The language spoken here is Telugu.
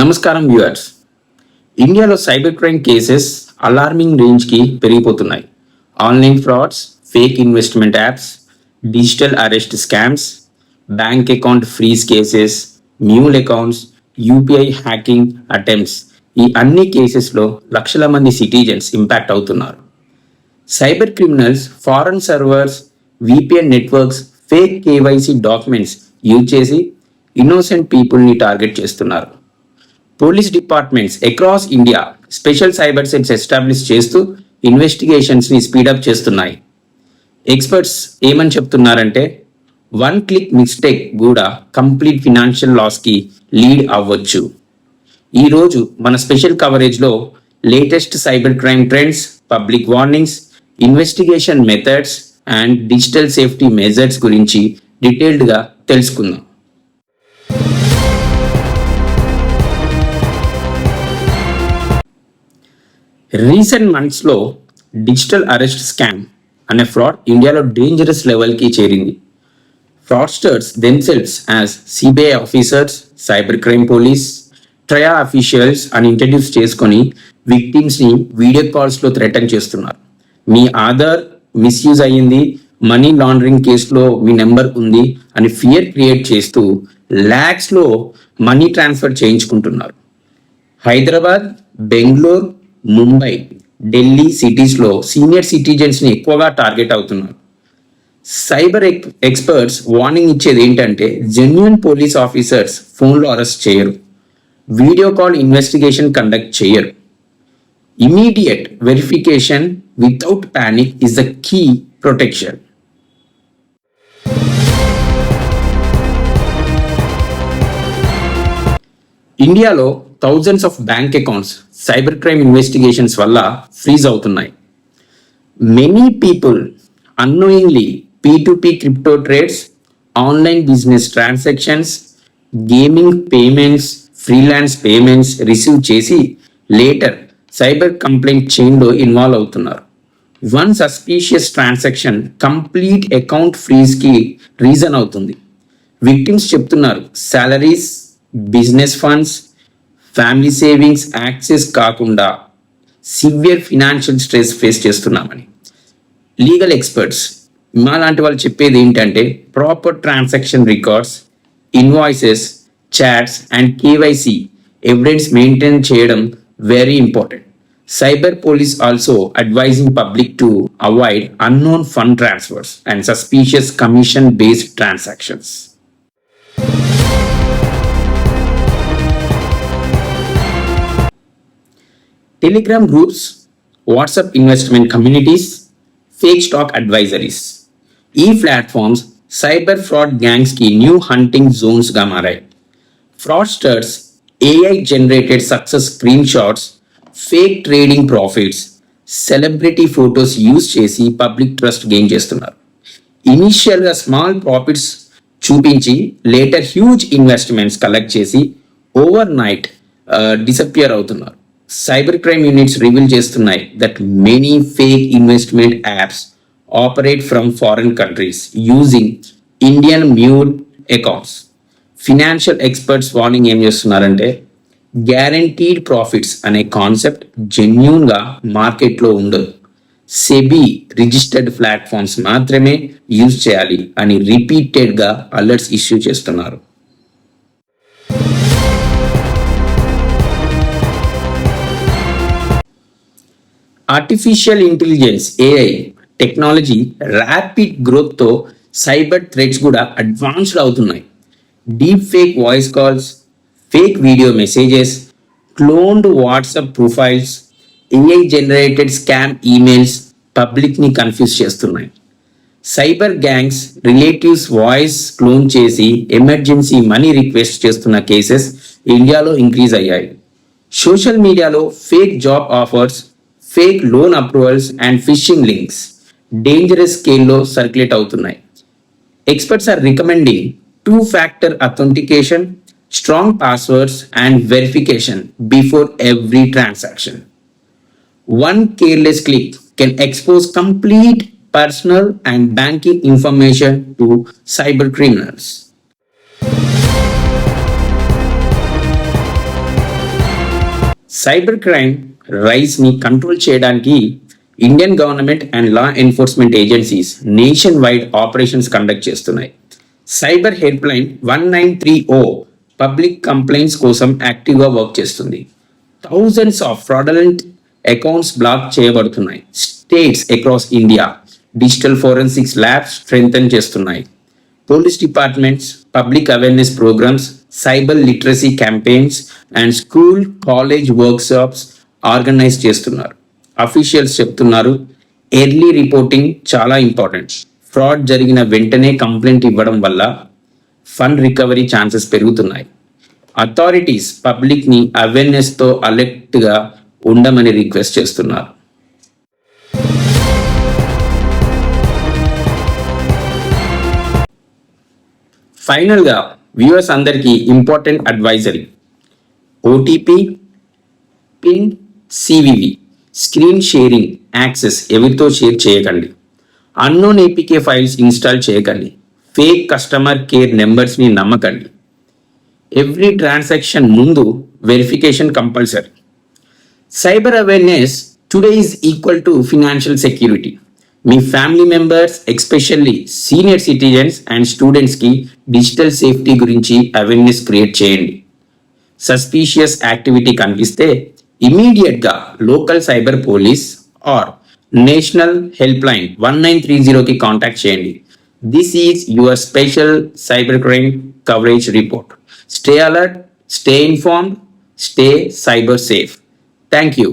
నమస్కారం వ్యూవర్స్. ఇండియాలో సైబర్ క్రైమ్ కేసెస్ అలార్మింగ్ రేంజ్కి పెరిగిపోతున్నాయి. Online frauds, fake investment apps, digital arrest scams, bank account freeze cases, mule accounts, UPI hacking attempts, ఈ అన్ని కేసెస్లో లక్షల మంది సిటిజన్స్ ఇంపాక్ట్ అవుతున్నారు. Cyber criminals foreign servers, VPN networks, fake KYC documents use చేసి ఇన్నోసెంట్ పీపుల్ని టార్గెట్ చేస్తున్నారు. Police departments across India special cyber cells establish చేస్తూ ఇన్వెస్టిగేషన్స్ని స్పీడప్ చేస్తున్నాయి. ఎక్స్పర్ట్స్ ఏమని చెప్తున్నారంటే 1 క్లిక్ మిస్టేక్ కూడా కంప్లీట్ ఫినాన్షియల్ లాస్కి లీడ్ అవ్వచ్చు. ఈరోజు మన స్పెషల్ కవరేజ్లో latest cyber crime trends, public warnings, investigation methods and digital safety measures గురించి డీటెయిల్డ్గా తెలుసుకుందాం. రీసెంట్ మంత్స్లో డిజిటల్ అరెస్ట్ స్కామ్ అనే ఫ్రాడ్ ఇండియాలో డేంజరస్ లెవెల్కి చేరింది. Fraudsters themselves as CBI officers, cyber crime police, TRAI officials అని ఇంట్రడ్యూస్ చేసుకొని విక్టిమ్స్ని వీడియో కాల్స్లో థ్రెటన్ చేస్తున్నారు. మీ ఆధార్ మిస్యూజ్ అయ్యింది, మనీ లాండరింగ్ కేసులో మీ నెంబర్ ఉంది అని ఫియర్ క్రియేట్ చేస్తూ ల్యాక్స్లో మనీ ట్రాన్స్ఫర్ చేయించుకుంటున్నారు. హైదరాబాద్, బెంగళూరు, ముంబై, ఢిల్లీ సిటీస్లో సీనియర్ సిటిజన్స్ని ఎక్కువగా టార్గెట్ అవుతున్నారు. సైబర్ ఎక్స్పర్ట్స్ వార్నింగ్ ఇచ్చేది ఏంటంటే జెన్యూన్ పోలీస్ ఆఫీసర్స్ ఫోన్లో అరెస్ట్ చేయరు, వీడియో కాల్ ఇన్వెస్టిగేషన్ కండక్ట్ చేయరు. Immediate verification without panic is the key protection. ఇండియాలో thousands of bank accounts cyber crime investigations వల్ల ఫ్రీజ్ అవుతున్నాయి. Many people unknowingly P2P crypto trades, online business transactions, gaming payments, freelance payments receive చేసి లేటర్ సైబర్ కంప్లైంట్ చైన్లో ఇన్వాల్వ్ అవుతున్నారు. One suspicious transaction complete account ఫ్రీజ్కి రీజన్ అవుతుంది. విక్టిమ్స్ చెప్తున్నారు salaries, business funds, family savings access కాకుండా సివియర్ ఫినాన్షియల్ స్ట్రెస్ ఫేస్ చేస్తున్నామని. లీగల్ ఎక్స్పర్ట్స్ మా లాంటి వాళ్ళు చెప్పేది ఏంటంటే proper transaction records, invoices, chats and KYC evidence maintain చేయడం very important. Cyber police also advising public to avoid unknown fund transfers and suspicious commission based transactions. Telegram groups, WhatsApp investment communities, fake stock advisories, ఈ ప్లాట్ఫామ్స్ సైబర్ ఫ్రాడ్ గ్యాంగ్స్కి న్యూ హంటింగ్ జోన్స్గా మారాయి. Fraudsters AI generated success screenshots, fake trading profits, celebrity photos use చేసి పబ్లిక్ ట్రస్ట్ గెయిన్ చేస్తున్నారు. ఇనీషియల్గా స్మాల్ ప్రాఫిట్స్ చూపించి లేటర్ హ్యూజ్ ఇన్వెస్ట్మెంట్స్ కలెక్ట్ చేసి ఓవర్ నైట్ డిసపియర్ అవుతున్నారు. సైబర్ క్రైమ్ యూనిట్స్ రివీల్ చేస్తున్నాయి that many fake investment apps operate from foreign countries using Indian mule accounts. Financial experts warning ఏం చేస్తున్నారంటే గ్యారంటీడ్ ప్రాఫిట్స్ అనే కాన్సెప్ట్ జెన్యూన్గా మార్కెట్లో ఉండదు, సెబీ రిజిస్టర్డ్ ప్లాట్ఫామ్స్ మాత్రమే యూజ్ చేయాలి అని రిపీటెడ్గా అలర్ట్స్ ఇష్యూ చేస్తున్నారు. Artificial intelligence AI technology rapid గ్రోత్తో సైబర్ థ్రెట్స్ కూడా అడ్వాన్స్డ్ అవుతున్నాయి. Deep fake voice calls, fake video messages, cloned WhatsApp profiles, AI generated scam emails పబ్లిక్ని కన్ఫ్యూజ్ చేస్తున్నాయి. Cyber gangs relatives voice clone చేసి ఎమర్జెన్సీ మనీ రిక్వెస్ట్ చేస్తున్న కేసెస్ ఇండియాలో ఇంక్రీజ్ అయ్యాయి. సోషల్ మీడియాలో fake job offers, fake loan approvals and phishing links dangerous స్కేల్లో సర్క్యులేట్ అవుతున్నాయి. Experts are recommending 2-factor authentication, strong passwords and verification before every transaction. One careless click can expose complete personal and banking information to cyber criminals. Cyber crime rise ని కంట్రోల్ చేయడానికి Indian government and law enforcement agencies nationwide operations conduct చేస్తున్నాయి. Cyber helpline 1930 public complaints కోసం యాక్టివ్గా వర్క్ చేస్తుంది. Thousands of fraudulent accounts block చేయబడుతున్నాయి. States across India digital forensics labs strengthen చేస్తున్నాయి. Police departments public awareness programmes, cyber literacy campaigns and school college workshops organise చేస్తున్నారు. అఫీషియల్స్ చెప్తున్నారు ఎర్లీ రిపోర్టింగ్ చాలా ఇంపార్టెంట్. ఫ్రాడ్ జరిగిన వెంటనే కంప్లైంట్ ఇవ్వడం వల్ల ఫండ్ రికవరీ ఛాన్సెస్ పెరుగుతున్నాయి. అథారిటీస్ పబ్లిక్ని అవేర్నెస్తో అలర్ట్గా ఉండమని రిక్వెస్ట్ చేస్తున్నారు. ఫైనల్గా వ్యూవర్స్ అందరికీ important advisory. OTP, pin, CVV, screen sharing access ఎవరితో షేర్ చేయకండి. అన్నోన్ ఏపీకే ఫైల్స్ ఇన్స్టాల్ చేయకండి. ఫేక్ కస్టమర్ కేర్ నెంబర్స్ని నమ్మకండి. ఎవ్రీ ట్రాన్సాక్షన్ ముందు verification compulsory. Cyber awareness today is equal to financial security. Me family members especially senior citizens and స్టూడెంట్స్కి డిజిటల్ సేఫ్టీ గురించి అవేర్నెస్ క్రియేట్ చేయండి. సస్పీషియస్ యాక్టివిటీ కనిపిస్తే ఇమీడియట్గా local cyber police are national helpline 1930కి కాంటాక్ట్ చేయండి. This is your special cyber crime coverage report. Stay alert, stay informed, stay cyber safe. Thank you.